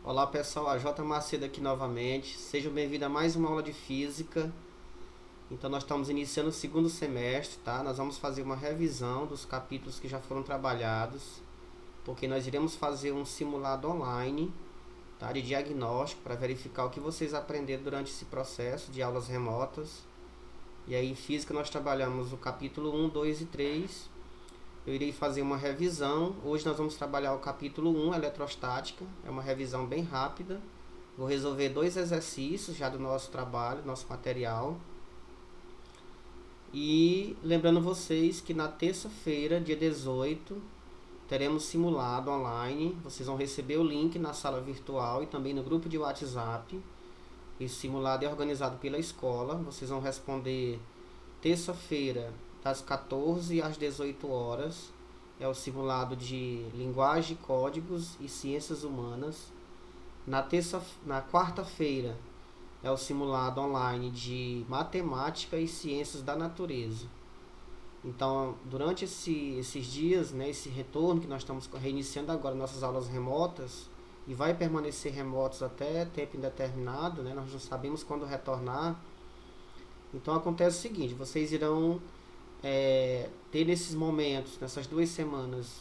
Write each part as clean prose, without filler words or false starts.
Olá pessoal, a J Macedo aqui novamente. Sejam bem-vindos a mais uma aula de física. Então nós estamos iniciando o segundo semestre, tá? Nós vamos fazer uma revisão dos capítulos que já foram trabalhados, porque nós iremos fazer um simulado online, tá? De diagnóstico para verificar o que vocês aprenderam durante esse processo de aulas remotas. E aí em física nós trabalhamos o capítulo 1, 2 e 3. Eu irei fazer uma revisão. Hoje nós vamos trabalhar o capítulo 1, eletrostática. É uma revisão bem rápida. Vou resolver 2 exercícios já do nosso trabalho, nosso material. E lembrando vocês que na terça-feira, dia 18, teremos simulado online. Vocês vão receber o link na sala virtual e também no grupo de WhatsApp. Esse simulado é organizado pela escola. Vocês vão responder terça-feira, das 14 às 18 horas. É o simulado de linguagem, códigos e ciências humanas. Na quarta-feira é o simulado online de matemática e ciências da natureza. Então, durante esses dias, né, esse retorno que nós estamos reiniciando agora nossas aulas remotas, e vai permanecer remotos até tempo indeterminado, né, nós não sabemos quando retornar. Então acontece o seguinte, vocês irão ter nesses momentos, nessas 2 semanas,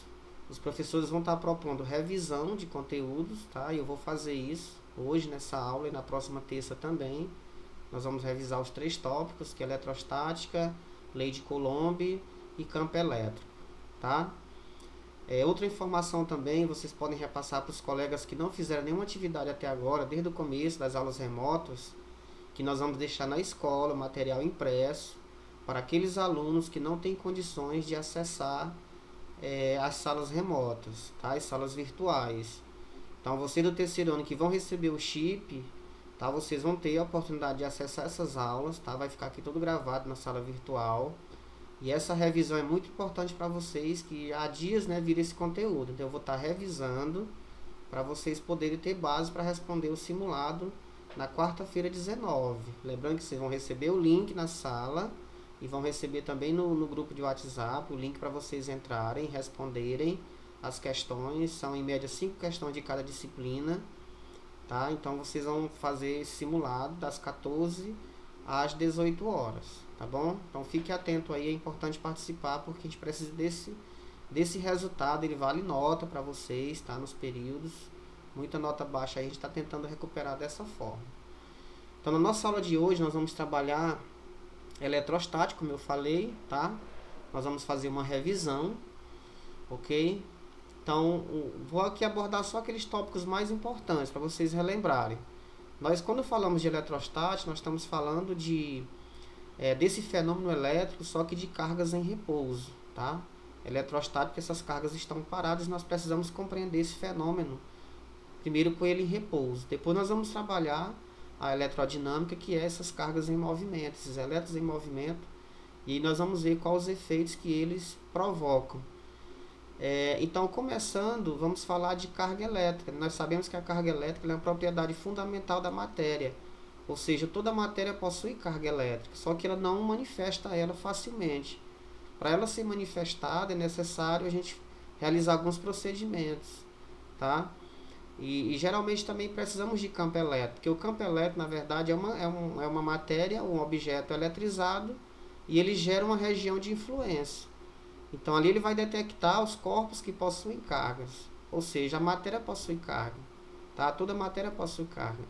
os professores vão estar propondo revisão de conteúdos, tá? E eu vou fazer isso hoje nessa aula e na próxima terça também. Nós vamos revisar os 3 tópicos, que é eletrostática, lei de Coulomb e campo elétrico, tá? Outra informação também, vocês podem repassar para os colegas que não fizeram nenhuma atividade até agora, desde o começo das aulas remotas, que nós vamos deixar na escola material impresso para aqueles alunos que não têm condições de acessar as salas remotas, tá? As salas virtuais. Então, vocês do terceiro ano que vão receber o chip, tá? Vocês vão ter a oportunidade de acessar essas aulas, tá? Vai ficar aqui tudo gravado na sala virtual. E essa revisão é muito importante para vocês, que há dias, né, vira esse conteúdo. Então, eu vou estar revisando para vocês poderem ter base para responder o simulado na quarta-feira 19. Lembrando que vocês vão receber o link na sala e vão receber também no grupo de WhatsApp o link para vocês entrarem e responderem as questões. São em média 5 questões de cada disciplina, tá? Então vocês vão fazer esse simulado das 14 às 18 horas, tá bom? Então fique atento aí, é importante participar porque a gente precisa desse resultado. Ele vale nota para vocês, tá? Nos períodos, muita nota baixa aí, a gente está tentando recuperar dessa forma. Então na nossa aula de hoje nós vamos trabalhar eletrostático, como eu falei, tá? Nós vamos fazer uma revisão, ok? Então, vou aqui abordar só aqueles tópicos mais importantes para vocês relembrarem. Nós, quando falamos de eletrostático, nós estamos falando desse fenômeno elétrico, só que de cargas em repouso, tá? Eletrostático, essas cargas estão paradas e nós precisamos compreender esse fenômeno, primeiro com ele em repouso. Depois nós vamos trabalhar a eletrodinâmica, que é essas cargas em movimento, esses elétrons em movimento, e nós vamos ver quais os efeitos que eles provocam. Então, começando, vamos falar de carga elétrica. Nós sabemos que a carga elétrica é uma propriedade fundamental da matéria, ou seja, toda matéria possui carga elétrica, só que ela não manifesta ela facilmente. Para ela ser manifestada é necessário a gente realizar alguns procedimentos, tá? E geralmente também precisamos de campo elétrico, porque o campo elétrico, na verdade, é uma matéria, um objeto eletrizado, e ele gera uma região de influência. Então ali ele vai detectar os corpos que possuem cargas, ou seja, a matéria possui carga, tá? Toda matéria possui carga.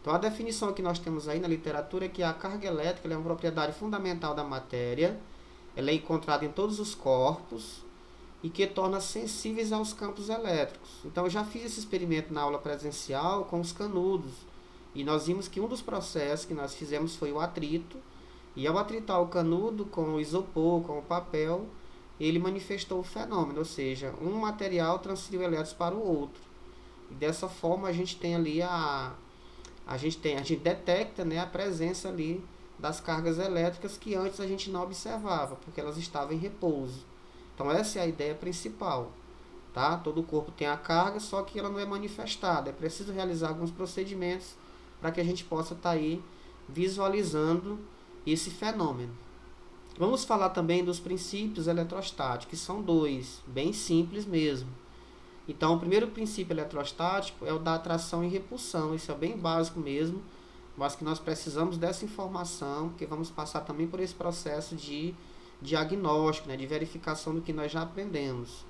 Então a definição que nós temos aí na literatura é que a carga elétrica é uma propriedade fundamental da matéria, ela é encontrada em todos os corpos, e que torna sensíveis aos campos elétricos. Então eu já fiz esse experimento na aula presencial com os canudos, e nós vimos que um dos processos que nós fizemos foi o atrito, e ao atritar o canudo com o isopor, com o papel, ele manifestou o fenômeno, ou seja, um material transferiu elétrons para o outro. E dessa forma a gente tem ali a gente detecta, né, a presença ali das cargas elétricas que antes a gente não observava, porque elas estavam em repouso. Então essa é a ideia principal, tá? Todo o corpo tem a carga, só que ela não é manifestada. É preciso realizar alguns procedimentos para que a gente possa estar aí visualizando esse fenômeno. Vamos falar também dos princípios eletrostáticos, que são 2, bem simples mesmo. Então, o primeiro princípio eletrostático é o da atração e repulsão. Isso é bem básico mesmo, mas que nós precisamos dessa informação, porque vamos passar também por esse processo de diagnóstico, né, de verificação do que nós já aprendemos.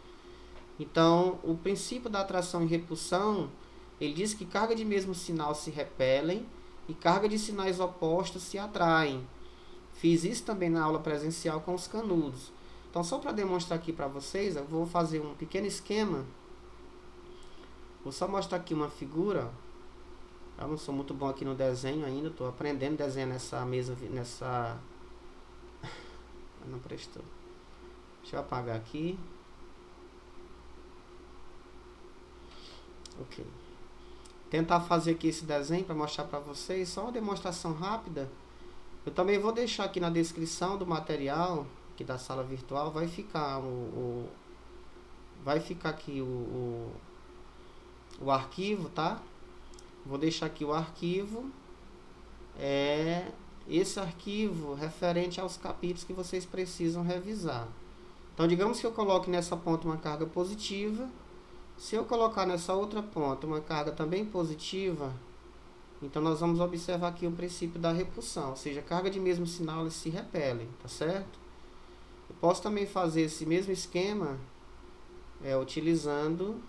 Então, o princípio da atração e repulsão, ele diz que carga de mesmo sinal se repelem e carga de sinais opostos se atraem. Fiz isso também na aula presencial com os canudos. Então, só para demonstrar aqui para vocês, eu vou fazer um pequeno esquema. Vou só mostrar aqui uma figura. Eu não sou muito bom aqui no desenho ainda, estou aprendendo a desenhar nessa mesa, nessa... Não prestou. Deixa eu apagar aqui. Ok. Tentar fazer aqui esse desenho para mostrar para vocês, só uma demonstração rápida. Eu também vou deixar aqui na descrição do material aqui da sala virtual, vai ficar aqui o arquivo, tá? Vou deixar aqui o arquivo, esse arquivo referente aos capítulos que vocês precisam revisar. Então, digamos que eu coloque nessa ponta uma carga positiva. Se eu colocar nessa outra ponta uma carga também positiva, então nós vamos observar aqui o princípio da repulsão, ou seja, a carga de mesmo sinal eles se repelem, tá certo? Eu posso também fazer esse mesmo esquema utilizando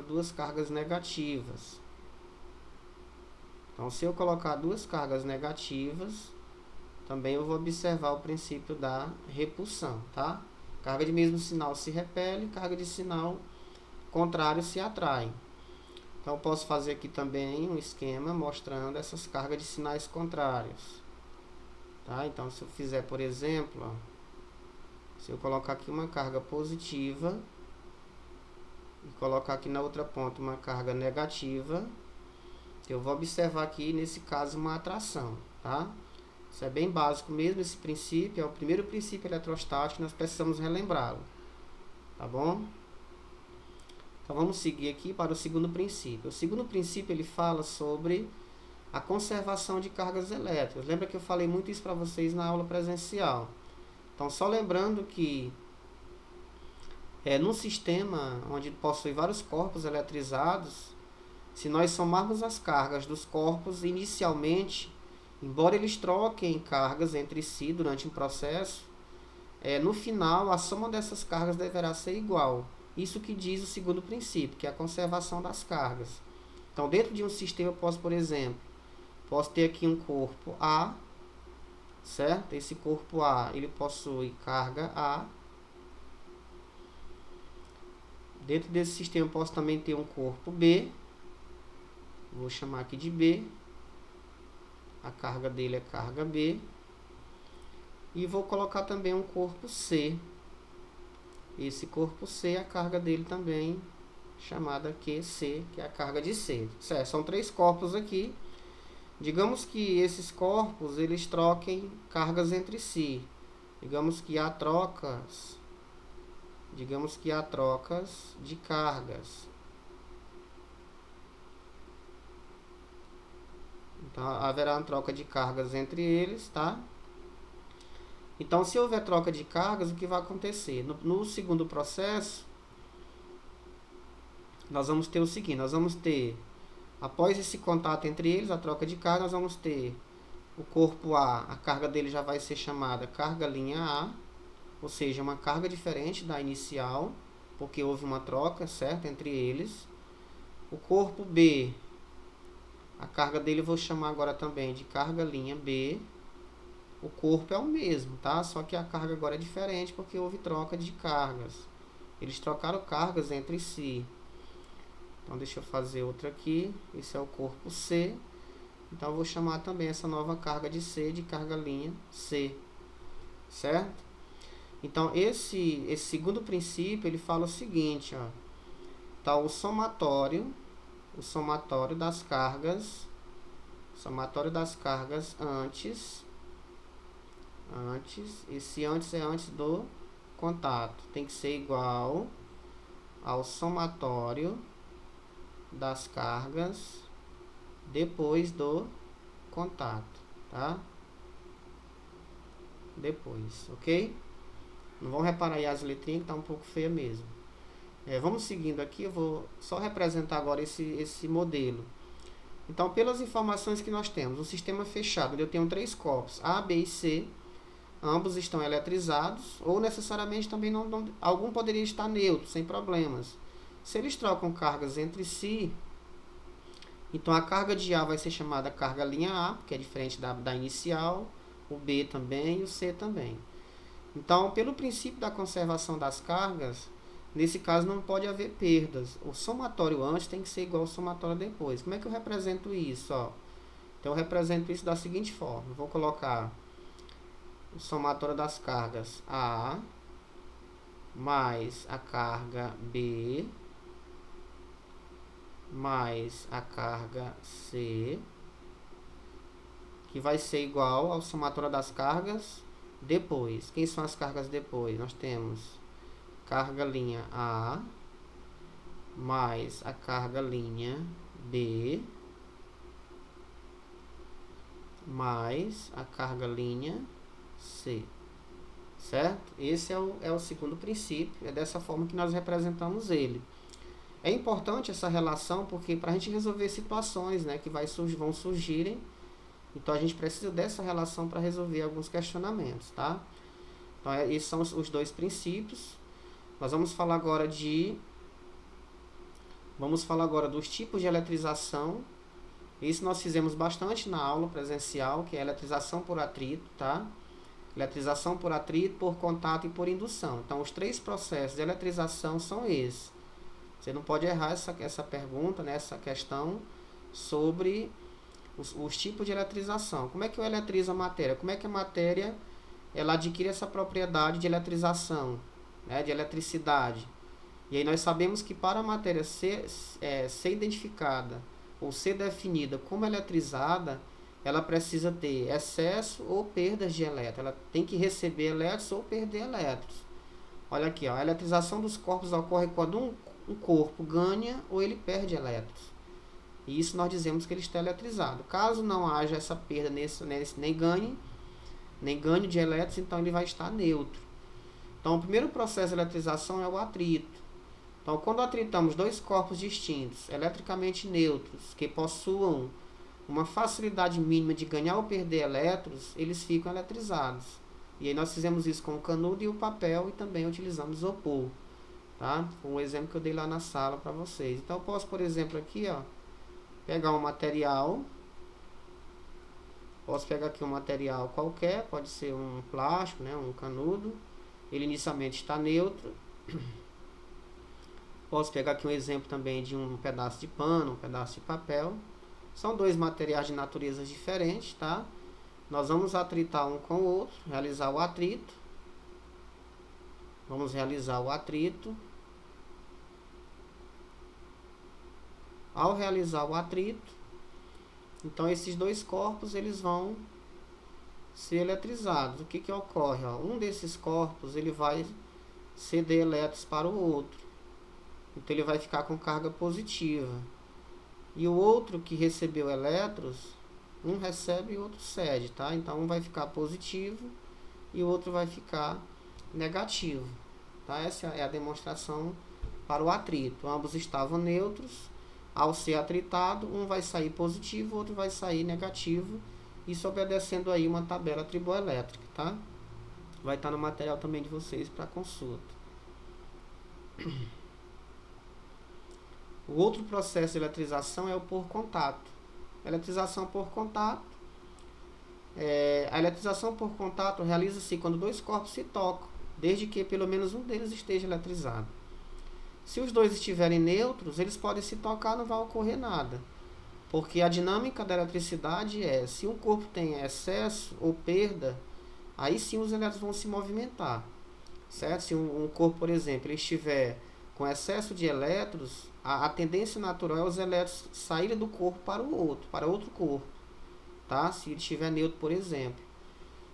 duas cargas negativas. Então, se eu colocar duas cargas negativas, também eu vou observar o princípio da repulsão, tá? Carga de mesmo sinal se repele, carga de sinal contrário se atrai. Então, eu posso fazer aqui também um esquema mostrando essas cargas de sinais contrários. Tá? Então, se eu fizer, por exemplo, ó, se eu colocar aqui uma carga positiva e colocar aqui na outra ponta uma carga negativa, eu vou observar aqui, nesse caso, uma atração, tá? Isso é bem básico mesmo, esse princípio é o primeiro princípio eletrostático, nós precisamos relembrá-lo, tá bom? Então vamos seguir aqui para o segundo princípio. O segundo princípio ele fala sobre a conservação de cargas elétricas. Lembra que eu falei muito isso para vocês na aula presencial. Então só lembrando que num sistema onde possui vários corpos eletrizados, se nós somarmos as cargas dos corpos inicialmente, embora eles troquem cargas entre si durante um processo, no final a soma dessas cargas deverá ser igual. Isso que diz o segundo princípio, que é a conservação das cargas. Então, dentro de um sistema eu posso, por exemplo, ter aqui um corpo A, certo? Esse corpo A, ele possui carga A. Dentro desse sistema eu posso também ter um corpo B, vou chamar aqui de B. A carga dele é carga B. E vou colocar também um corpo C. Esse corpo C, a carga dele também chamada QC, que é a carga de C. Certo? São três corpos aqui. Digamos que esses corpos eles troquem cargas entre si. Digamos que há trocas de cargas. Então, haverá uma troca de cargas entre eles, tá? Então, se houver troca de cargas, o que vai acontecer? No segundo processo, nós vamos ter o seguinte, nós vamos ter, após esse contato entre eles, a troca de carga, nós vamos ter o corpo A, a carga dele já vai ser chamada carga linha A, ou seja, uma carga diferente da inicial, porque houve uma troca, certo, entre eles. O corpo B, a carga dele eu vou chamar agora também de carga linha B. O corpo é o mesmo, tá? Só que a carga agora é diferente porque houve troca de cargas. Eles trocaram cargas entre si. Então, deixa eu fazer outra aqui. Esse é o corpo C. Então, eu vou chamar também essa nova carga de C de carga linha C. Certo? Então, esse segundo princípio, ele fala o seguinte, ó. Tá, o somatório das cargas antes, esse antes é antes do contato, tem que ser igual ao somatório das cargas depois do contato, tá? Depois, ok? Não vão reparar aí as letrinhas que tá um pouco feia mesmo. Vamos seguindo aqui, eu vou só representar agora esse modelo. Então, pelas informações que nós temos, um sistema fechado, onde eu tenho três corpos, A, B e C, ambos estão eletrizados, ou necessariamente também algum poderia estar neutro, sem problemas. Se eles trocam cargas entre si, então a carga de A vai ser chamada carga linha A, que é diferente da inicial, o B também e o C também. Então, pelo princípio da conservação das cargas, nesse caso não pode haver perdas. O somatório antes tem que ser igual ao somatório depois. Como é que eu represento isso? Então eu represento isso da seguinte forma. Eu vou colocar o somatório das cargas A mais a carga B mais a carga C, que vai ser igual ao somatório das cargas depois. Quem são as cargas depois? Nós temos carga linha A mais a carga linha B mais a carga linha C, certo? Esse é o segundo princípio, é dessa forma que nós representamos ele. É importante essa relação porque para a gente resolver situações, né, que vão surgirem, então a gente precisa dessa relação para resolver alguns questionamentos, tá? Então esses são os dois princípios. Nós vamos falar agora dos tipos de eletrização. Isso nós fizemos bastante na aula presencial, que é a eletrização por atrito, tá? Eletrização por atrito, por contato e por indução. Então, os três processos de eletrização são esses. Você não pode errar essa pergunta, né, essa questão sobre os tipos de eletrização. Como é que eu eletrizo a matéria? Como é que a matéria ela adquire essa propriedade de eletrização, né, de eletricidade? E aí nós sabemos que para a matéria ser identificada ou ser definida como eletrizada, ela precisa ter excesso ou perdas de elétrons. Ela tem que receber elétrons ou perder elétrons. Olha aqui, a eletrização dos corpos ocorre quando um corpo ganha ou ele perde elétrons. E isso nós dizemos que ele está eletrizado. Caso não haja essa perda nem ganho de elétrons, então ele vai estar neutro. Então o primeiro processo de eletrização é o atrito. Então quando atritamos dois corpos distintos, eletricamente neutros, que possuam uma facilidade mínima de ganhar ou perder elétrons, eles ficam eletrizados. E aí nós fizemos isso com o canudo e o papel e também utilizamos isopor. Tá? Foi um exemplo que eu dei lá na sala para vocês. Então eu posso, por exemplo, aqui, pegar um material. Posso pegar aqui um material qualquer, pode ser um plástico, né, um canudo. Ele inicialmente está neutro. Posso pegar aqui um exemplo também de um pedaço de pano, um pedaço de papel. São dois materiais de naturezas diferentes, tá? Nós vamos atritar um com o outro, realizar o atrito. Vamos realizar o atrito. Ao realizar o atrito, então esses dois corpos eles vão ser eletrizados. O que ocorre? Um desses corpos ele vai ceder elétrons para o outro. Então ele vai ficar com carga positiva. E o outro que recebeu elétrons, um recebe e o outro cede, tá? Então um vai ficar positivo e o outro vai ficar negativo, tá? Essa é a demonstração para o atrito. Ambos estavam neutros. Ao ser atritado, um vai sair positivo, o outro vai sair negativo. Isso obedecendo aí uma tabela triboelétrica, tá? Vai estar no material também de vocês para consulta. O outro processo de eletrização é o por contato. Eletrização por contato. A eletrização por contato realiza-se quando dois corpos se tocam, desde que pelo menos um deles esteja eletrizado. Se os dois estiverem neutros, eles podem se tocar, não vai ocorrer nada. Porque a dinâmica da eletricidade é, se um corpo tem excesso ou perda, aí sim os elétrons vão se movimentar. Certo? Se um corpo, por exemplo, ele estiver com excesso de elétrons, a tendência natural é os elétrons saírem do corpo para outro corpo. Tá? Se ele estiver neutro, por exemplo.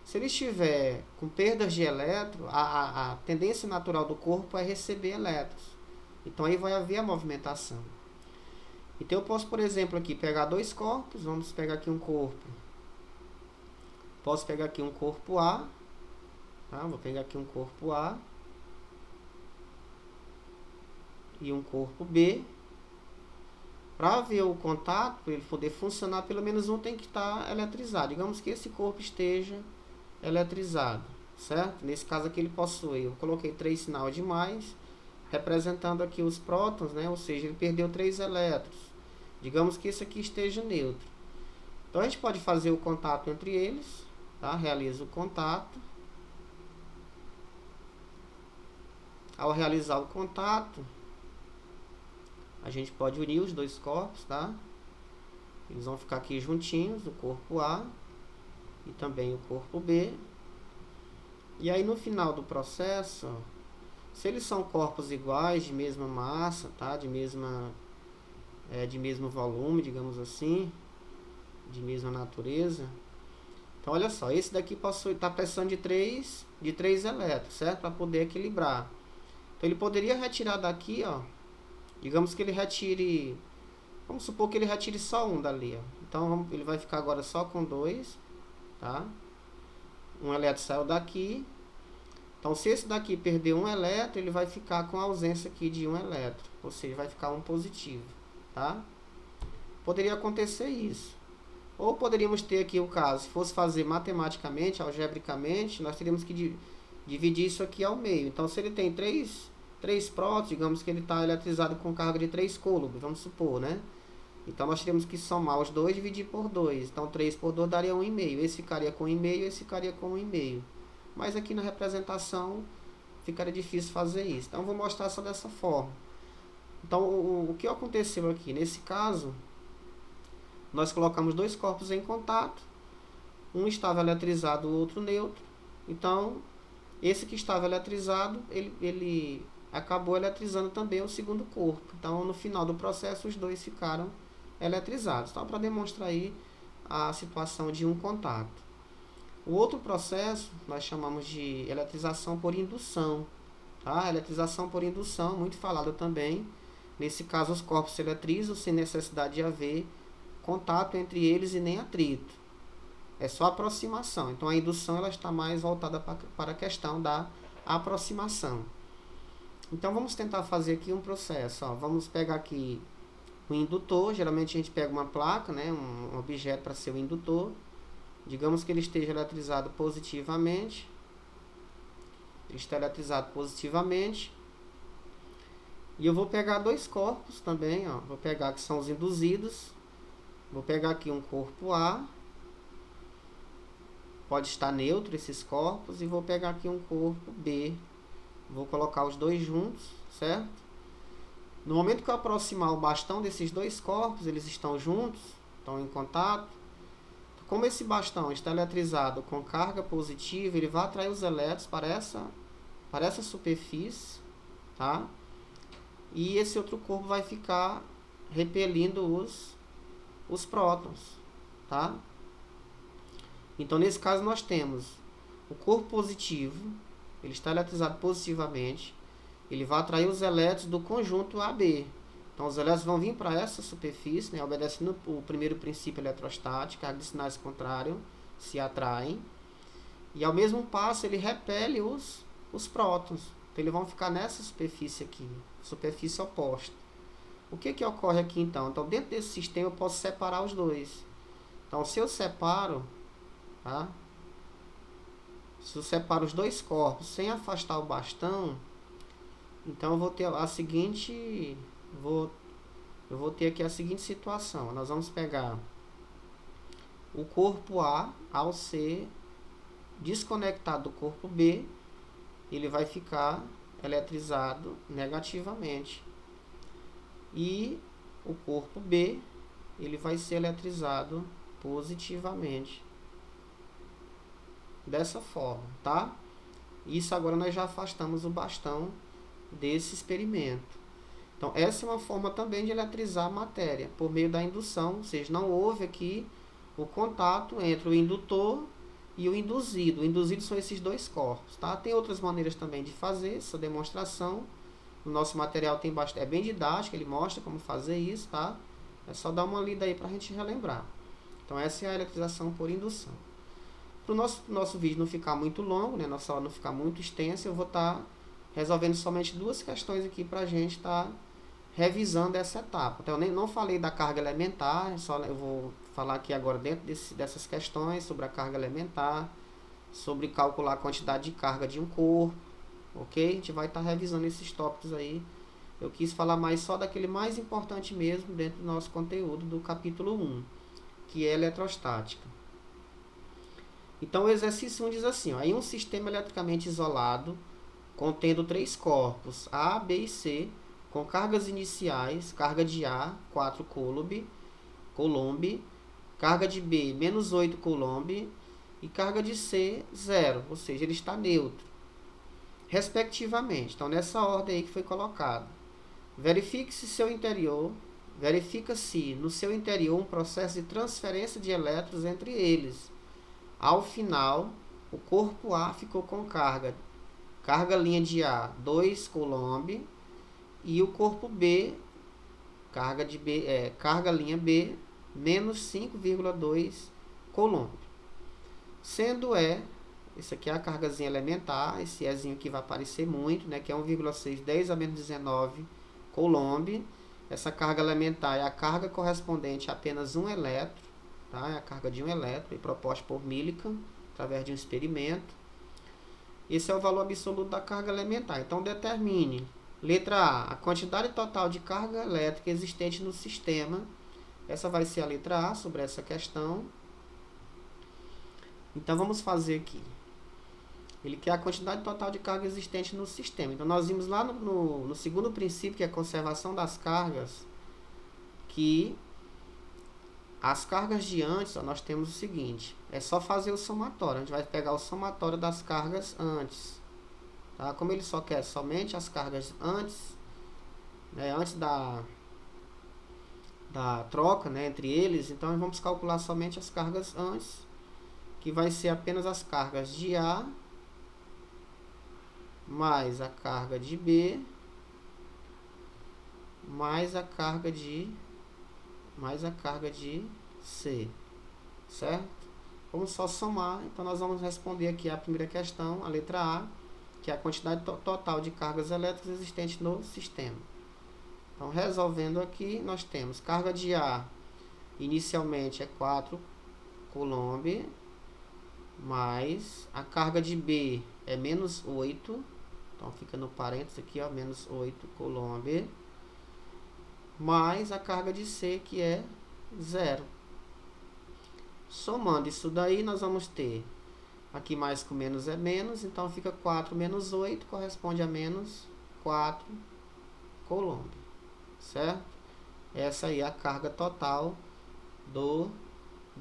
Se ele estiver com perdas de elétrons, a tendência natural do corpo é receber elétrons. Então aí vai haver a movimentação. Então eu posso, por exemplo, aqui pegar dois corpos. Vamos pegar aqui um corpo. Posso pegar aqui um corpo A. Tá? Vou pegar aqui um corpo A e um corpo B. Para ver o contato, para ele poder funcionar, pelo menos um tem que estar eletrizado. Digamos que esse corpo esteja eletrizado, certo? Nesse caso aqui ele possui, eu coloquei 3 sinais de mais, representando aqui os prótons, né? Ou seja, ele perdeu 3 elétrons. Digamos que esse aqui esteja neutro. Então a gente pode fazer o contato entre eles, tá? Realiza o contato. Ao realizar o contato, a gente pode unir os dois corpos, tá? Eles vão ficar aqui juntinhos, o corpo A e também o corpo B. E aí no final do processo, se eles são corpos iguais, de mesma massa, tá? De mesmo volume, digamos assim, de mesma natureza. Então olha só, esse daqui está precisando de 3 elétrons, certo? Para poder equilibrar. Então ele poderia retirar daqui, ó. Digamos que ele retire, vamos supor que ele retire só um dali, ó. Então ele vai ficar agora só com 2, tá? Um elétron saiu daqui. Então se esse daqui perder um elétron, ele vai ficar com a ausência aqui de um elétron, ou seja, vai ficar um positivo, tá? Poderia acontecer isso. Ou poderíamos ter aqui o caso, se fosse fazer matematicamente, algebricamente, nós teríamos que dividir isso aqui ao meio. Então se ele tem 3 prótons, digamos que ele está eletrizado com carga de 3 coulombs, vamos supor, né? Então nós teríamos que somar os dois e dividir por 2. Então 3 por 2 daria 1,5. Esse ficaria com 1,5, esse ficaria com 1,5. Mas aqui na representação ficaria difícil fazer isso. Então eu vou mostrar só dessa forma. Então o que aconteceu aqui? Nesse caso, nós colocamos dois corpos em contato. Um estava eletrizado, o outro neutro. Então esse que estava eletrizado, ele acabou eletrizando também o segundo corpo. Então, no final do processo, os dois ficaram eletrizados. Então, para demonstrar aí a situação de um contato. O outro processo, nós chamamos de eletrização por indução. Tá? Eletrização por indução, muito falado também. Nesse caso, os corpos se eletrizam sem necessidade de haver contato entre eles e nem atrito. É só aproximação. Então, a indução ela está mais voltada para a questão da aproximação. Então, vamos tentar fazer aqui um processo. Ó. Vamos pegar aqui o indutor. Geralmente, a gente pega uma placa, né, um objeto para ser o indutor. Digamos que ele esteja eletrizado positivamente. Ele está eletrizado positivamente. E eu vou pegar dois corpos também. Ó. Vou pegar que são os induzidos. Vou pegar aqui um corpo A. Pode estar neutro esses corpos. E vou pegar aqui um corpo B. Vou colocar os dois juntos, certo? No momento que eu aproximar o bastão desses dois corpos, eles estão juntos, estão em contato. Como esse bastão está eletrizado com carga positiva, ele vai atrair os elétrons para essa superfície, tá? E esse outro corpo vai ficar repelindo os prótons, tá? Então, nesse caso, nós temos o corpo positivo, ele está eletrizado positivamente, ele vai atrair os elétrons do conjunto AB. Então, os elétrons vão vir para essa superfície, né, obedecendo o primeiro princípio eletrostático, carga de sinais contrários se atraem. E, ao mesmo passo, ele repele os prótons. Então, eles vão ficar nessa superfície aqui, superfície oposta. O que ocorre aqui, então? Então, dentro desse sistema, eu posso separar os dois. Então, se eu separo, tá? Se eu separo os dois corpos sem afastar o bastão, então eu vou ter a seguinte, eu vou ter aqui a seguinte situação. Nós vamos pegar o corpo A, ao ser desconectado do corpo B, ele vai ficar eletrizado negativamente. E o corpo B, ele vai ser eletrizado positivamente. Dessa forma, tá? Isso agora nós já afastamos o bastão desse experimento. Então, essa é uma forma também de eletrizar a matéria, por meio da indução, ou seja, não houve aqui o contato entre o indutor e o induzido. O induzido são esses dois corpos, tá? Tem outras maneiras também de fazer essa demonstração. O nosso material tem bastante, é bem didático, ele mostra como fazer isso, tá? É só dar uma lida aí para a gente relembrar. Então, essa é a eletrização por indução. Para o nosso vídeo não ficar muito longo, né, nossa aula não ficar muito extensa, eu vou estar resolvendo somente duas questões aqui para a gente estar revisando essa etapa. Então, eu nem não falei da carga elementar, eu vou falar aqui agora dentro dessas questões sobre a carga elementar, sobre calcular a quantidade de carga de um corpo, ok? A gente vai estar revisando esses tópicos aí. Eu quis falar mais só daquele mais importante mesmo dentro do nosso conteúdo do capítulo 1, que é eletrostática. Então, o exercício 1 diz assim, ó, em um sistema eletricamente isolado, contendo 3 corpos, A, B e C, com cargas iniciais, carga de A, 4 coulomb, carga de B, menos 8 coulomb, e carga de C, 0, ou seja, ele está neutro, respectivamente. Então, nessa ordem aí que foi colocado. Verifica-se no seu interior um processo de transferência de elétrons entre eles. Ao final, o corpo A ficou com carga linha de A, 2 coulomb, e o corpo B, carga linha B, menos 5,2 coulomb. Sendo isso aqui é a cargazinha elementar, esse Ezinho aqui vai aparecer muito, né, que é 1,6, 10 a menos 19 coulomb. Essa carga elementar é a carga correspondente a apenas um elétron, tá? É a carga de um elétron, proposta por Millikan, através de um experimento. Esse é o valor absoluto da carga elementar. Então, determine, letra A, a quantidade total de carga elétrica existente no sistema. Essa vai ser a letra A sobre essa questão. Então, vamos fazer aqui. Ele quer a quantidade total de carga existente no sistema. Então, nós vimos lá no segundo princípio, que é a conservação das cargas, que as cargas de antes, ó, nós temos o seguinte, é só fazer o somatório. A gente vai pegar o somatório das cargas antes. Tá? Como ele só quer somente as cargas antes, né, antes da troca, né, entre eles, então vamos calcular somente as cargas antes, que vai ser apenas as cargas de A mais a carga de B mais a carga de C, certo? Vamos só somar, então nós vamos responder aqui a primeira questão, a letra A, que é a quantidade total de cargas elétricas existentes no sistema. Então, resolvendo aqui, nós temos carga de A, inicialmente é 4 coulomb, mais a carga de B é menos 8, então fica no parênteses aqui, ó, menos 8 coulomb, mais a carga de C, que é 0. Somando isso daí, nós vamos ter, aqui mais com menos é menos, então fica 4 menos 8, corresponde a menos 4 coulomb, certo? Essa aí é a carga total do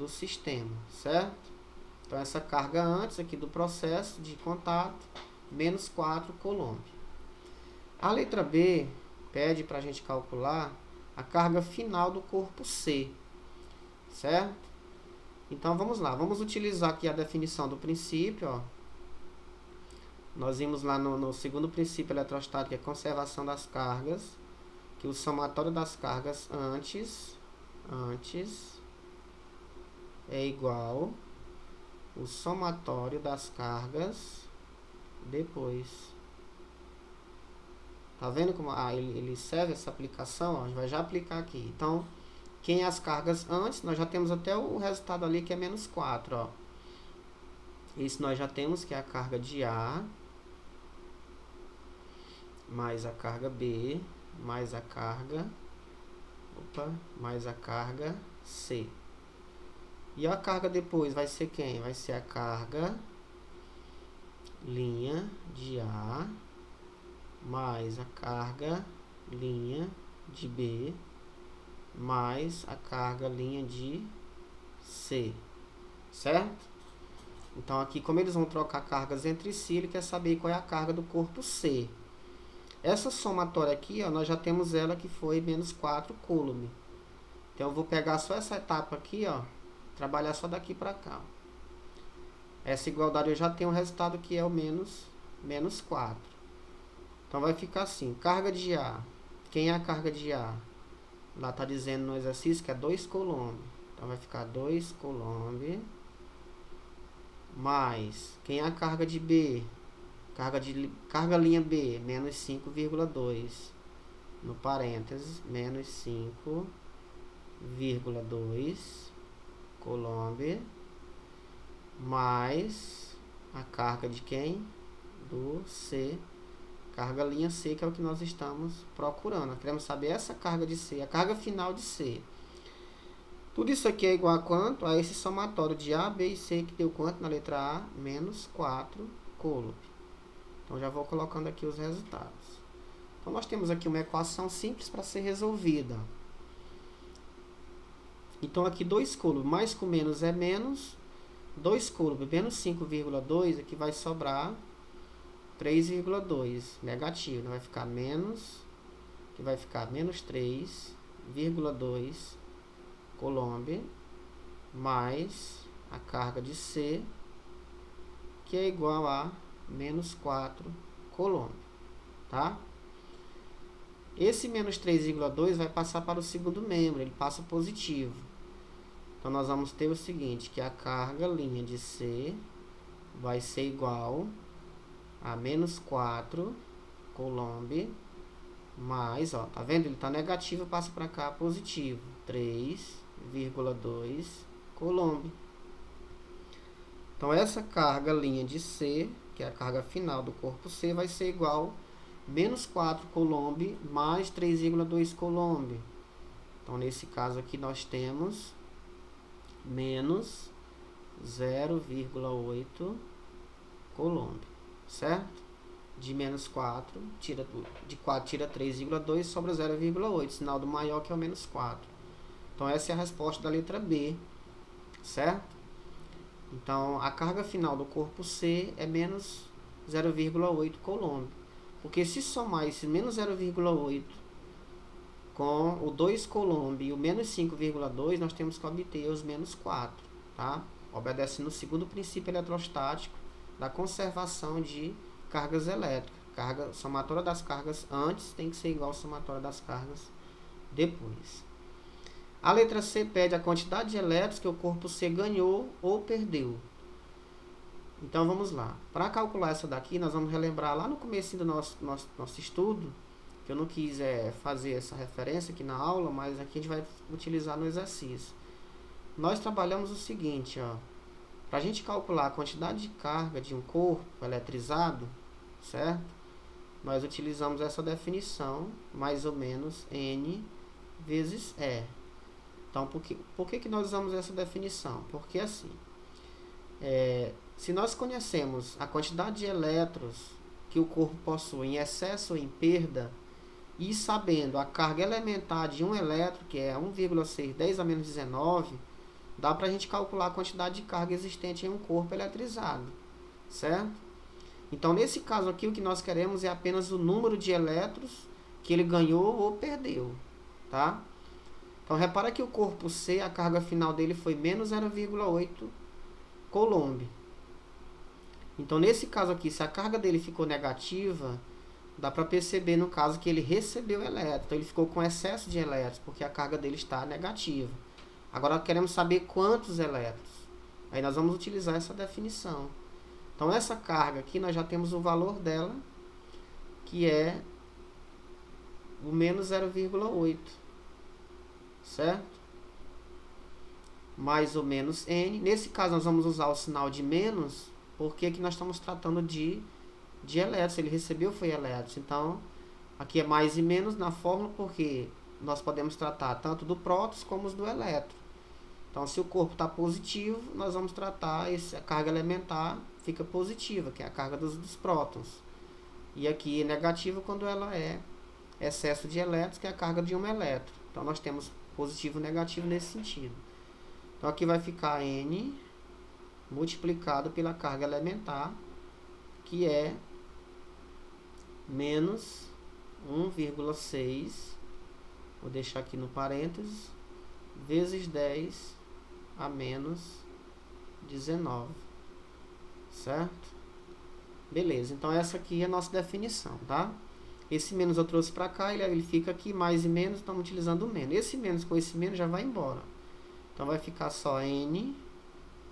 sistema, certo? Então, essa carga antes aqui do processo de contato, menos 4 coulomb. A letra B pede para a gente calcular a carga final do corpo C, certo? Então, vamos lá. Vamos utilizar aqui a definição do princípio, ó. Nós vimos lá no segundo princípio eletrostático, que é conservação das cargas, que o somatório das cargas antes é igual o somatório das cargas depois. Tá vendo como ele serve essa aplicação? Ó, a gente vai já aplicar aqui. Então, quem é as cargas antes, nós já temos até o resultado ali, que é menos 4. Ó. Isso nós já temos, que é a carga de A, mais a carga B, mais a carga C. E a carga depois vai ser quem? Vai ser a carga linha de A mais a carga linha de B mais a carga linha de C, certo? Então aqui, como eles vão trocar cargas entre si, ele quer saber qual é a carga do corpo C. Essa somatória aqui, ó, nós já temos ela, que foi menos 4 coulomb. Então eu vou pegar só essa etapa aqui, ó, trabalhar só daqui para cá. Essa igualdade eu já tenho um resultado que é o menos 4. Então vai ficar assim, carga de A. Quem é a carga de A? Lá está dizendo no exercício que é 2 coulomb. Então vai ficar 2 coulomb mais, quem é a carga de B? Carga linha B, menos 5,2. No parênteses, menos 5,2 Coulomb, mais a carga de quem? Do C, carga linha C, que é o que nós estamos procurando. Nós queremos saber essa carga de C, a carga final de C. Tudo isso aqui é igual a quanto? A esse somatório de A, B e C, que deu quanto na letra A? Menos 4 Coulomb. Então, já vou colocando aqui os resultados. Então, nós temos aqui uma equação simples para ser resolvida. Então, aqui 2 Coulomb mais com menos é menos. 2 Coulomb menos 5,2, aqui vai sobrar 3,2 negativo. Vai ficar menos, que vai ficar menos 3,2 Coulomb mais a carga de C, que é igual a menos 4 Coulomb, tá? Esse menos 3,2 vai passar para o segundo membro, ele passa positivo. Então, nós vamos ter o seguinte, que a carga linha de C vai ser igual a menos 4 Coulomb mais, ó, tá vendo? Ele tá negativo, passa para cá positivo, 3,2 Coulomb. Então, essa carga linha de C, que é a carga final do corpo C, vai ser igual a menos 4 Coulomb mais 3,2 Coulomb. Então, nesse caso aqui, nós temos menos 0,8 Coulomb, certo? De menos 4, de 4 tira 3,2, sobra 0,8, sinal do maior, que é o menos 4. Então, essa é a resposta da letra B, certo? Então, a carga final do corpo C é menos 0,8 Coulomb. Porque se somar esse menos 0,8 com o 2 Coulomb e o menos 5,2, nós temos que obter os menos 4, tá? Obedece no segundo princípio eletrostático da conservação de cargas elétricas. Somatória das cargas antes tem que ser igual à somatória das cargas depois. A letra C pede a quantidade de elétrons que o corpo C ganhou ou perdeu. Então, vamos lá. Para calcular essa daqui, nós vamos relembrar lá no começo do nosso estudo, que eu não quis fazer essa referência aqui na aula, mas aqui a gente vai utilizar no exercício. Nós trabalhamos o seguinte, ó. Para a gente calcular a quantidade de carga de um corpo eletrizado, certo? Nós utilizamos essa definição, mais ou menos N vezes E. Então, por que nós usamos essa definição? Porque assim, se nós conhecemos a quantidade de elétrons que o corpo possui em excesso ou em perda, e sabendo a carga elementar de um elétron, que é 1,6 10 a menos 19, dá para a gente calcular a quantidade de carga existente em um corpo eletrizado, certo? Então, nesse caso aqui, o que nós queremos é apenas o número de elétrons que ele ganhou ou perdeu, tá? Então, repara que o corpo C, a carga final dele foi menos 0,8 Coulomb. Então, nesse caso aqui, se a carga dele ficou negativa, dá para perceber no caso que ele recebeu elétrons. Então, ele ficou com excesso de elétrons, porque a carga dele está negativa. Agora, queremos saber quantos elétrons. Aí, nós vamos utilizar essa definição. Então, essa carga aqui, nós já temos o valor dela, que é o menos 0,8. Certo? Mais ou menos N. Nesse caso, nós vamos usar o sinal de menos, porque aqui nós estamos tratando de elétrons. Ele recebeu foi elétrons. Então, aqui é mais e menos na fórmula, porque nós podemos tratar tanto do prótons como do elétron. Então, se o corpo está positivo, nós vamos tratar a carga elementar, fica positiva, que é a carga dos prótons. E aqui é negativa quando ela é excesso de elétrons, que é a carga de um elétron. Então, nós temos positivo e negativo nesse sentido. Então, aqui vai ficar N multiplicado pela carga elementar, que é menos 1,6, vou deixar aqui no parênteses, vezes 10 a menos 19. Certo? Beleza, então essa aqui é a nossa definição, tá? Esse menos eu trouxe para cá, ele fica aqui, mais e menos, estamos utilizando o menos. Esse menos com esse menos já vai embora. Então, vai ficar só N,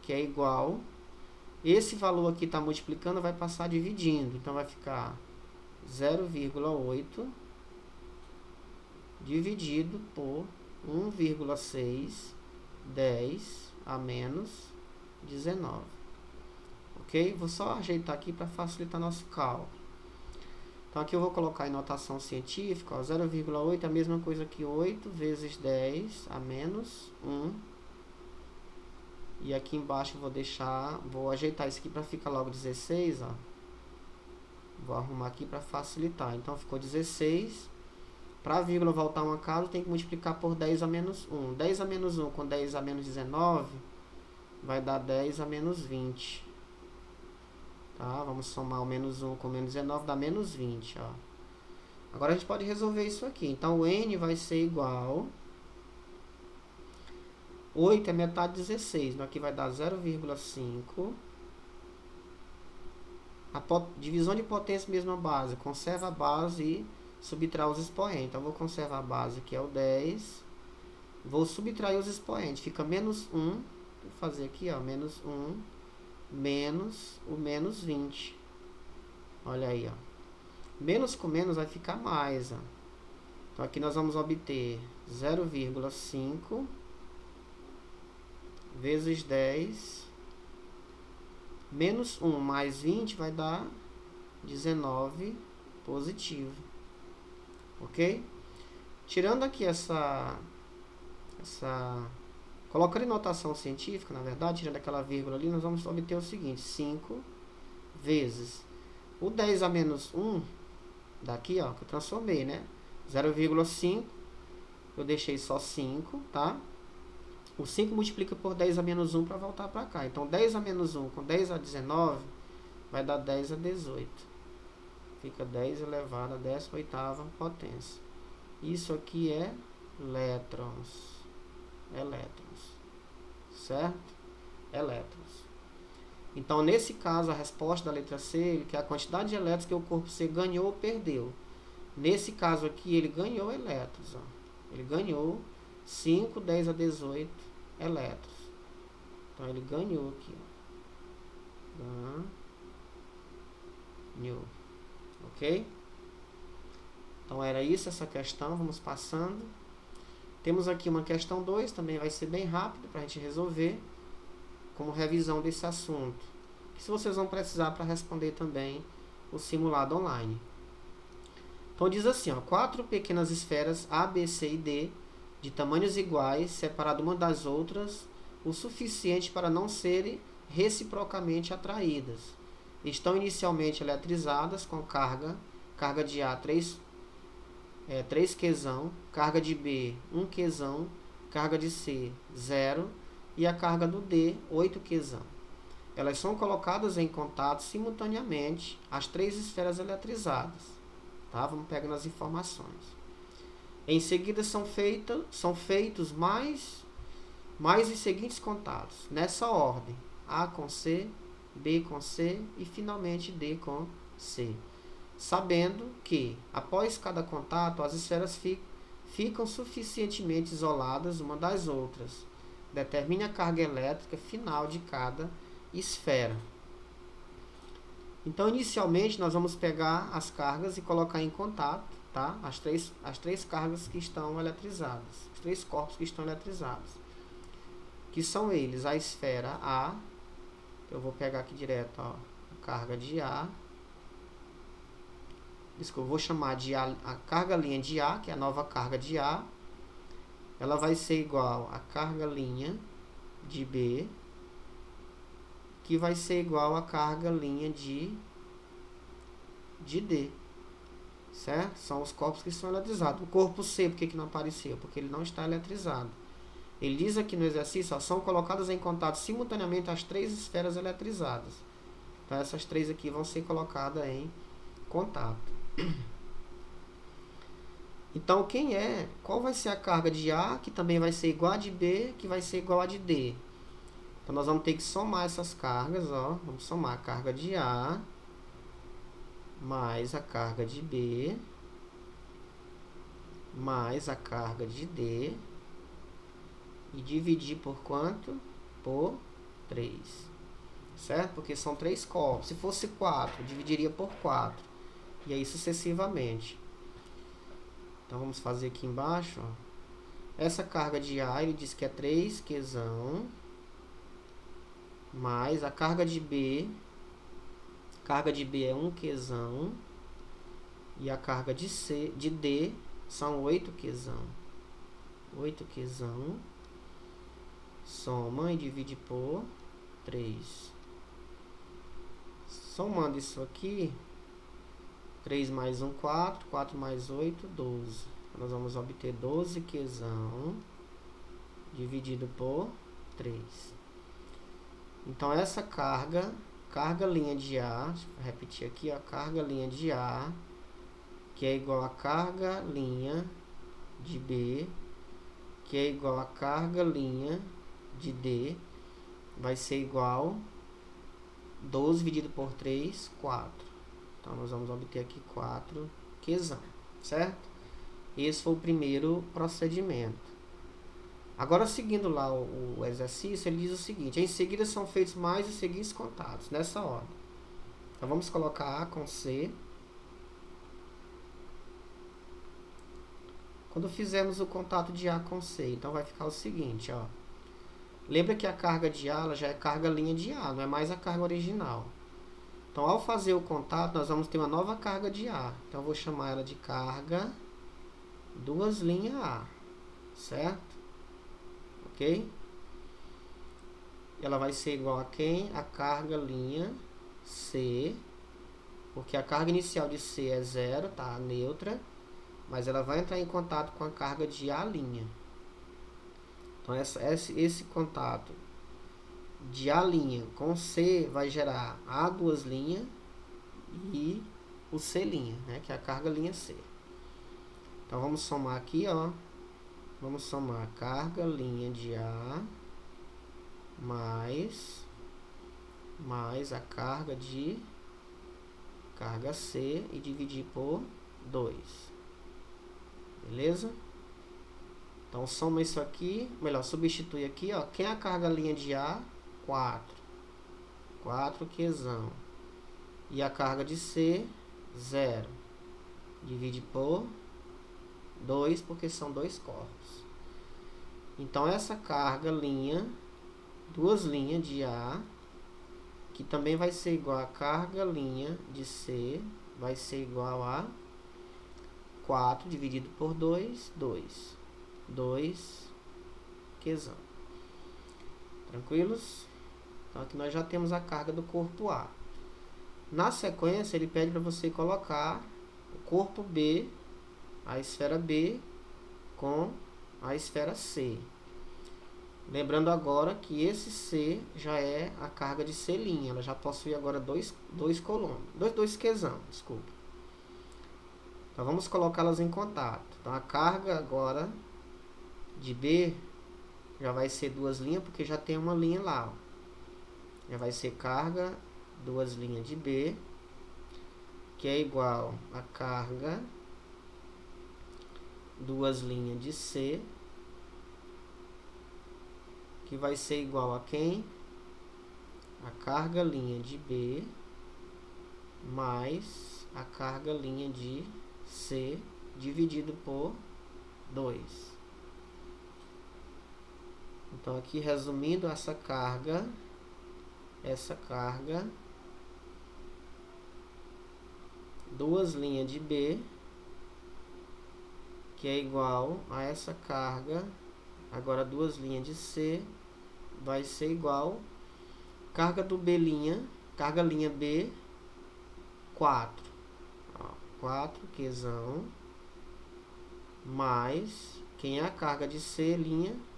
que é igual. Esse valor aqui está multiplicando, vai passar dividindo. Então, vai ficar 0,8 dividido por 1,6, 10 a menos 19. Ok? Vou só ajeitar aqui para facilitar nosso cálculo. Então, aqui eu vou colocar em notação científica, 0,8 é a mesma coisa que 8 vezes 10 a menos 1. E aqui embaixo eu vou ajeitar isso aqui para ficar logo 16, ó. Vou arrumar aqui para facilitar. Então, ficou 16. Para a vírgula voltar uma casa, tem que multiplicar por 10 a menos 1. 10 a menos 1 com 10 a menos 19 vai dar 10 a menos 20. Tá? Vamos somar o menos 1 com menos 19, dá menos 20. Ó. Agora a gente pode resolver isso aqui. Então, o n vai ser igual... 8 é metade de 16. Então, aqui vai dar 0,5. Divisão de potência, mesma base. Conserva a base e subtrai os expoentes. Então, eu vou conservar a base, que é o 10. Vou subtrair os expoentes. Fica menos 1. Vou fazer aqui, ó, menos 1. Menos o menos 20. Olha aí, ó. Menos com menos vai ficar mais, ó. Então, aqui nós vamos obter 0,5 vezes 10 menos 1 mais 20 vai dar 19 positivo. Ok? Tirando aqui colocando em notação científica, na verdade, tirando aquela vírgula ali, nós vamos obter o seguinte: 5 vezes o 10 a menos 1, daqui, ó, que eu transformei, né? 0,5, eu deixei só 5, tá? O 5 multiplica por 10 a menos 1 para voltar para cá. Então, 10 a menos 1 com 10 a 19 vai dar 10 a 18. Fica 10 elevado a 18ª potência. Isso aqui é elétrons. Elétrons. Certo? Elétrons. Então, nesse caso, a resposta da letra C, que é a quantidade de elétrons que o corpo C ganhou ou perdeu. Nesse caso aqui, ele ganhou elétrons. Ó. Ele ganhou 5, 10 a 18 elétrons. Então, ele ganhou aqui. Ó. Ganhou. Ok? Então, era isso essa questão. Vamos passando. Temos aqui uma questão 2, também vai ser bem rápido para a gente resolver, como revisão desse assunto. Que se vocês vão precisar para responder também o simulado online. Então, diz assim, ó, 4 pequenas esferas A, B, C e D, de tamanhos iguais, separadas uma das outras, o suficiente para não serem reciprocamente atraídas. Estão inicialmente eletrizadas com carga de A 3 Qzão, carga de B 1 Qzão, carga de C 0 e a carga do D 8 Qzão. Elas são colocadas em contato simultaneamente as 3 esferas eletrizadas. Tá? Vamos pegando as informações. Em seguida são feitos mais os seguintes contatos, nessa ordem: A com C, B com C e finalmente D com C. Sabendo que, após cada contato, as esferas ficam suficientemente isoladas uma das outras. Determine a carga elétrica final de cada esfera. Então, inicialmente, nós vamos pegar as cargas e colocar em contato, tá? As três cargas que estão eletrizadas, os 3 corpos que estão eletrizados. Que são eles: a esfera A, eu vou pegar aqui direto, ó, a carga de A. Desculpa, eu vou chamar de A, a carga linha de A, que é a nova carga de A. Ela vai ser igual à carga linha de B, que vai ser igual à carga linha de D. Certo? São os corpos que estão eletrizados. O corpo C, por que não apareceu? Porque ele não está eletrizado. Ele diz aqui no exercício, ó, são colocadas em contato simultaneamente as 3 esferas eletrizadas. Então, essas 3 aqui vão ser colocadas em contato. Então, qual vai ser a carga de A, que também vai ser igual a de B, que vai ser igual a de D? Então, nós vamos ter que somar essas cargas, ó. Vamos somar a carga de A mais a carga de B mais a carga de D e dividir por quanto? Por 3. certo? Porque são 3 corpos. Se fosse 4, dividiria por 4. E aí sucessivamente. Então vamos fazer aqui embaixo, ó. Essa carga de A, ele diz que é 3 Qzão, mais a carga de B é 1 Qzão, e a carga de D são 8 Qzão. 8 Qzão, soma e divide por 3. Somando isso aqui, 3 mais 1, 4, 4 mais 8, 12. Nós vamos obter 12 Qzão dividido por 3. Então, essa carga linha de A, deixa eu repetir aqui, a carga linha de A, que é igual a carga linha de B, que é igual a carga linha de D, vai ser igual 12 dividido por 3, 4. Então, nós vamos obter aqui 4 Qzão, certo? Esse foi o primeiro procedimento. Agora, seguindo lá o exercício, ele diz o seguinte: em seguida são feitos mais os seguintes contatos, nessa ordem. Então, vamos colocar A com C. Quando fizermos o contato de A com C, então vai ficar o seguinte, ó. Lembra que a carga de A ela já é carga linha de A, não é mais a carga original. Então, ao fazer o contato, nós vamos ter uma nova carga de A. Então, eu vou chamar ela de carga 2 linha A, certo? Ok? Ela vai ser igual a quem? A carga linha C, porque a carga inicial de C é 0, tá? Neutra, mas ela vai entrar em contato com a carga de A'. Então, esse contato de A' com C vai gerar A2' e o C', né? Que é a carga linha C. Então, vamos somar aqui, ó. Vamos somar a carga linha de A mais a carga de carga C e dividir por 2. Beleza? Então, soma isso aqui, melhor, substitui aqui, ó. Quem é a carga linha de A? 4. 4 Qzão. E a carga de C? 0. Divide por 2, porque são 2 corpos. Então, essa carga linha, 2 linhas de A, que também vai ser igual a carga linha de C, vai ser igual a 4 dividido por 2, 2. 2 Qzão. Tranquilos? Então, aqui nós já temos a carga do corpo A. Na sequência, ele pede para você colocar o corpo B, a esfera B, com a esfera C. Lembrando agora que esse C já é a carga de C'. Ela já possui agora dois Qzão, desculpa. Então, vamos colocá-las em contato. Então, a carga agora de B já vai ser 2 linhas, porque já tem uma linha lá, ó. Já vai ser carga 2 linhas de B, que é igual a carga 2 linhas de C, que vai ser igual a quem? A carga linha de B mais a carga linha de C dividido por 2. Então, aqui resumindo, essa carga 2 linhas de B, que é igual a essa carga, agora 2 linhas de C, vai ser igual carga do B', carga linha B, 4. Ó, 4 Qzão, mais, quem é a carga de C',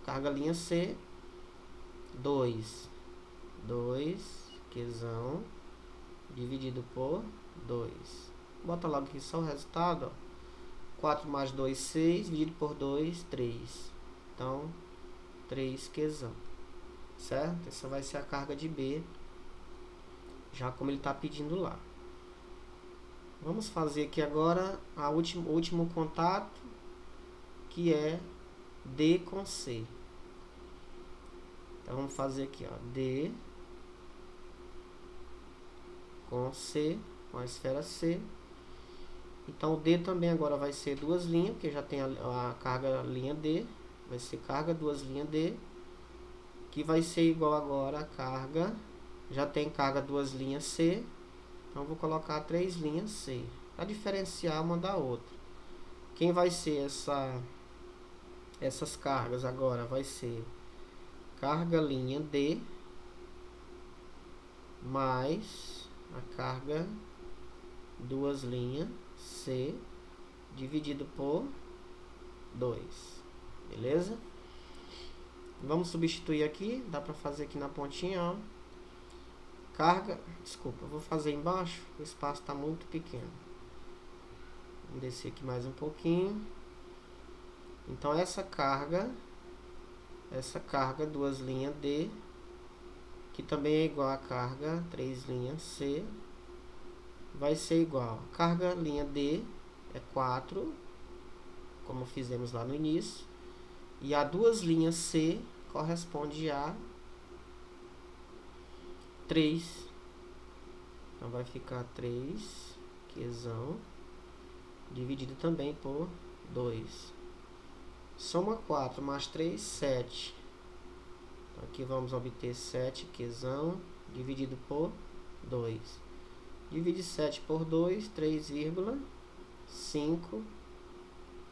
carga linha C, 2. 2 Qzão, dividido por 2. Bota logo aqui só o resultado, ó. 4 mais 2, 6, dividido por 2, 3. Então, 3 Qzão. Certo? Essa vai ser a carga de B, já como ele está pedindo lá. Vamos fazer aqui agora o último contato, que é D com C. Então, vamos fazer aqui, ó, D com C, com a esfera C. Então o D também agora vai ser duas linhas, porque já tem a carga linha D, vai ser carga duas linhas D, que vai ser igual agora a carga, já tem carga duas linhas C, então vou colocar três linhas C, para diferenciar uma da outra. Quem vai ser essas cargas agora? Vai ser carga linha D mais a carga duas linhas C dividido por 2, beleza? Vamos substituir aqui, dá para fazer aqui na pontinha, ó. Carga, desculpa, eu vou fazer embaixo, o espaço está muito pequeno. Vamos descer aqui mais um pouquinho. Então essa carga duas linhas D, que também é igual a carga três linhas C, vai ser igual a carga linha D é 4, como fizemos lá no início, e a duas linhas C corresponde a 3. Então vai ficar 3 Qzão dividido também por 2. Soma 4 mais 3, 7. Então aqui vamos obter 7 Qzão dividido por 2. Divide 7 por 2, 3,5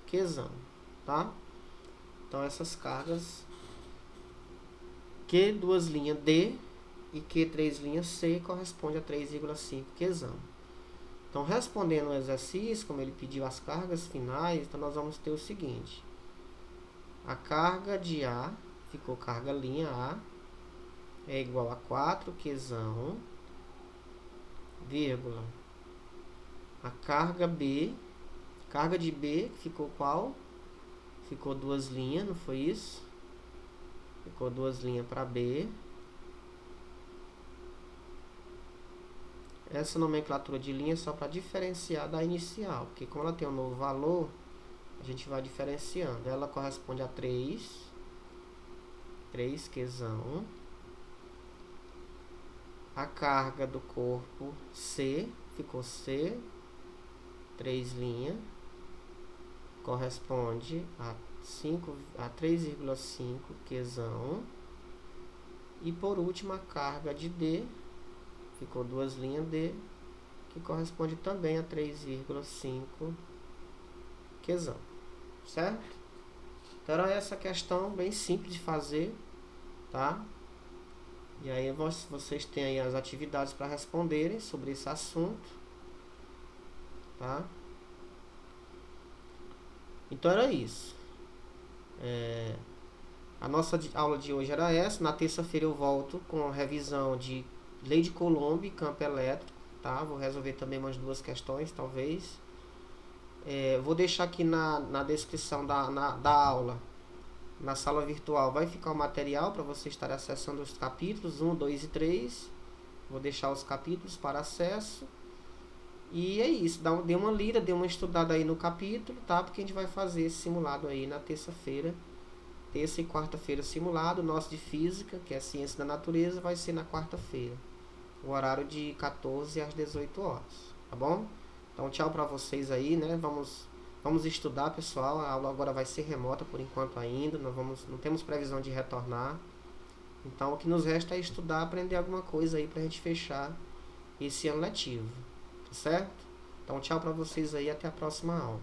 Qzão, tá? Então essas cargas Q duas linhas D e Q três linhas C corresponde a 3,5 Qzão. Então respondendo o exercício, como ele pediu as cargas finais, então nós vamos ter o seguinte: a carga de A, ficou carga linha A, é igual a 4 Qzão, vírgula, a carga B, carga de B, ficou qual? Ficou duas linhas, não foi isso? Ficou duas linhas para B. Essa nomenclatura de linha é só para diferenciar da inicial, porque como ela tem um novo valor, a gente vai diferenciando. Ela corresponde a 3 Qzão. A carga do corpo C, ficou C, 3 linhas, corresponde a 3,5 Qzão. E por último a carga de D, ficou duas linhas D, que corresponde também a 3,5 Qzão, certo? Então era essa questão bem simples de fazer, tá? E aí vocês têm aí as atividades para responderem sobre esse assunto, tá? Então era isso. A nossa aula de hoje era essa. Na terça-feira eu volto com a revisão de Lei de Coulomb e campo elétrico, tá? Vou resolver também umas duas questões, talvez. Vou deixar aqui na descrição da aula, na sala virtual, vai ficar o material para você estar acessando os capítulos 1, 2 e 3. Vou deixar os capítulos para acesso. E é isso, dê uma lida, dê uma estudada aí no capítulo, tá? Porque a gente vai fazer esse simulado aí na terça-feira. Terça e quarta-feira simulado. Nosso de física, que é ciência da natureza, vai ser na quarta-feira. O horário de 14 às 18 horas, tá bom? Então tchau pra vocês aí, né? Vamos estudar, pessoal. A aula agora vai ser remota por enquanto ainda. Não temos previsão de retornar. Então o que nos resta é estudar, aprender alguma coisa aí pra gente fechar esse ano letivo. Tá certo? Então tchau pra vocês aí, até a próxima aula.